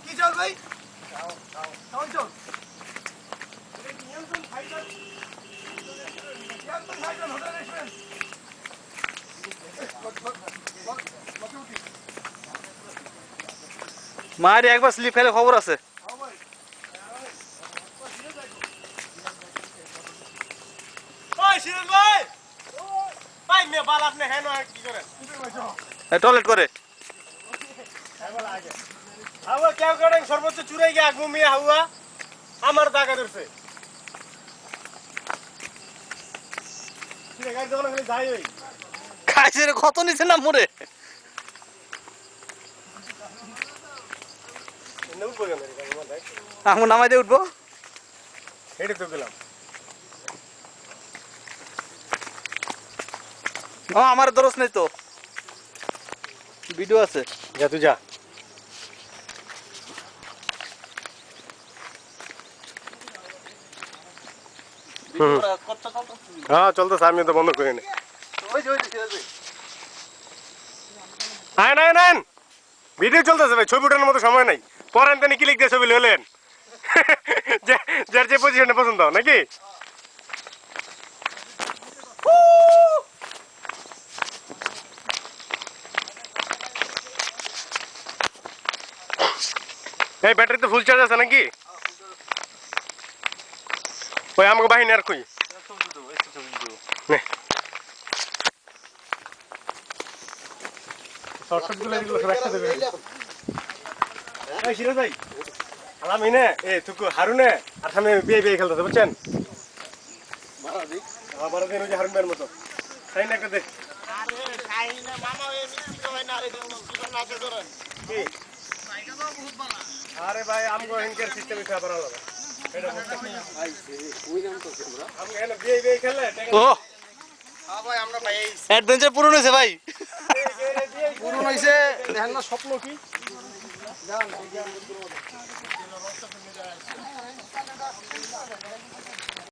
কি চল ভাই মায়ের একবার স্লিপ খেলে খবর আছে। টয়লেট করে সর্বোচ্চ চুরাই গিয়ে ঘুমিয়ে হাওয়া আমার টাকা ধরছে খাইছে রে, কত নিচে না মরে আমি নামাই দিয়ে উঠবো। এটা তো গেলাম আমার দরস নেই তো, ভিডিও আছে। যা তুই যা। হ্যাঁ চলতেছে, আমি তো বন্ধ করি নি। ভিডিও চলতেছে ভাই, ছবি ওঠানোর মতো সময় নাই। পরেন তিনি ক্লিক দিয়ে ছবি হলেন যার যে পজিশনে পছন্দ নাকি। এই ব্যাটারি তো ফুল চার্জ আছে নাকি? ওই আমাকে বাহিনী আর কই হারুনে আর সামনে বিয়ে বিয়ে খেলতেছে বুঝছেন। হারুন ভাইয়ের মতো তাই না একটা দেখ। আরে ভাই আমগো হিনকের সিস্টেম ইচ্ছা আবার আলাদা। ও অ্যাডভেঞ্চার পূরণ হয়েছে ভাই, পূরণ হয়েছে। দেখেন না স্বপ্ন কি